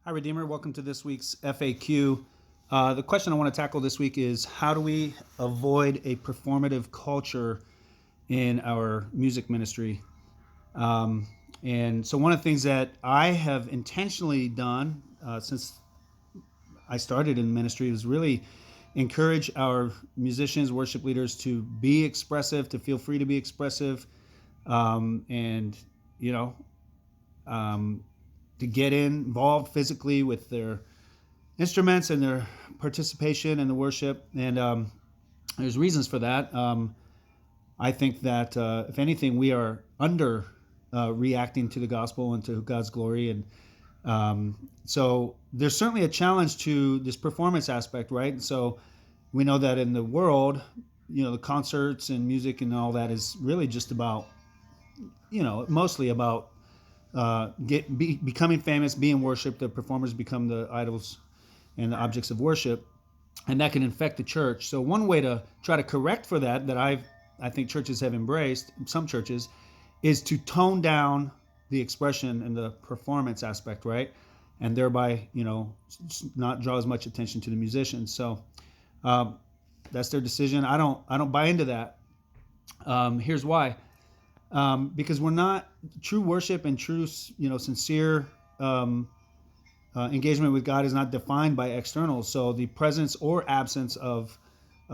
Hi, Redeemer. Welcome to this week's FAQ. The question I want to tackle this week is how do we avoid a performative culture in our music ministry? And so, one of the things that I have intentionally done since I started in ministry was really encourage our musicians, worship leaders to be expressive, to feel free to be expressive, and, you know, um, to get involved physically with their instruments and their participation in the worship. And there's reasons for that. I think that if anything, we are under reacting to the gospel and to God's glory. And so there's certainly a challenge to this performance aspect, right? So we know that in the world, the concerts and music and all that is really just about, mostly about becoming famous, being worshipped. The performers become the idols and the objects of worship, and that can infect the church. So one way to try to correct for that I think churches have embraced, some churches, is to tone down the expression and the performance aspect, right? And thereby, not draw as much attention to the musicians. So that's their decision. I don't buy into that. Here's why. Because we're not true worship and true, sincere engagement with God is not defined by externals. So the presence or absence of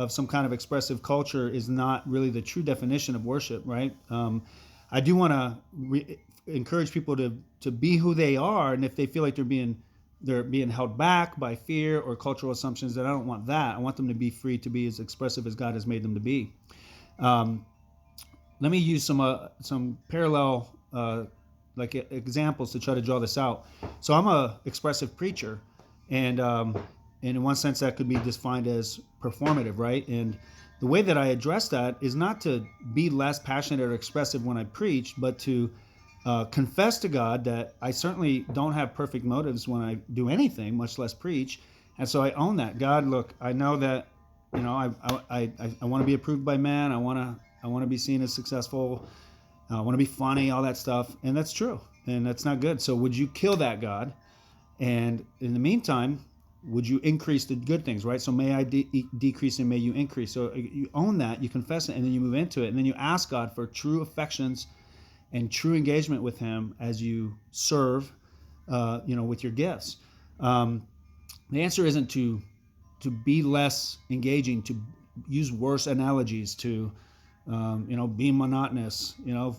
some kind of expressive culture is not really the true definition of worship, right? I do want to encourage people to be who they are, and if they feel like they're being held back by fear or cultural assumptions, then I don't want that. I want them to be free to be as expressive as God has made them to be. Let me use some parallel examples to try to draw this out. So I'm a expressive preacher, and in one sense that could be defined as performative, right? And the way that I address that is not to be less passionate or expressive when I preach, but to confess to God that I certainly don't have perfect motives when I do anything, much less preach. And so I own that. God, look, I know that I want to be approved by man. I want to be seen as successful. I want to be funny, all that stuff. And that's true. And that's not good. So would you kill that, God? And in the meantime, would you increase the good things, right? So may I decrease and may you increase. So you own that, you confess it, and then you move into it. And then you ask God for true affections and true engagement with him as you serve, with your gifts. The answer isn't to be less engaging, to use worse analogies, to be monotonous,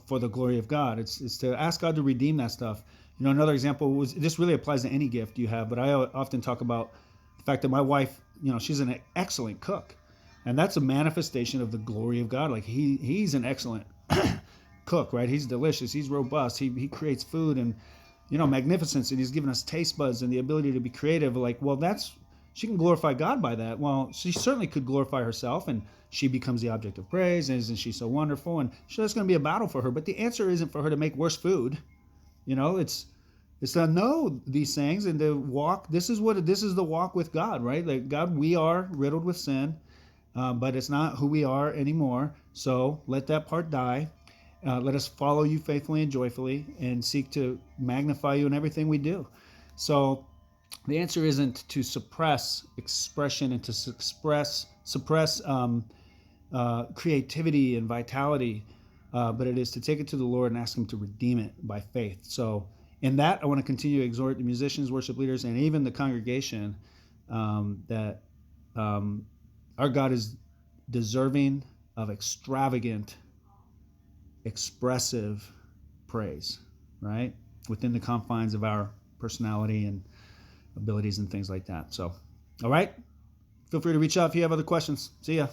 for the glory of God. It's to ask God to redeem that stuff. Another example was, this really applies to any gift you have, but I often talk about the fact that my wife, she's an excellent cook, and that's a manifestation of the glory of God. Like he's an excellent cook, right? He's delicious. He's robust. He creates food and, magnificence, and he's given us taste buds and the ability to be creative. Like, well, she can glorify God by that. Well, she certainly could glorify herself, and she becomes the object of praise. And isn't she so wonderful? And sure, that's going to be a battle for her. But the answer isn't for her to make worse food. It's to know these things and to walk. This is the walk with God, right? Like God, we are riddled with sin, but it's not who we are anymore. So let that part die. Let us follow you faithfully and joyfully, and seek to magnify you in everything we do. So the answer isn't to suppress expression and to suppress creativity and vitality, but it is to take it to the Lord and ask him to redeem it by faith. So in that, I want to continue to exhort the musicians, worship leaders, and even the congregation that our God is deserving of extravagant, expressive praise, right? Within the confines of our personality and abilities and things like that. So, all right. Feel free to reach out if you have other questions. See ya.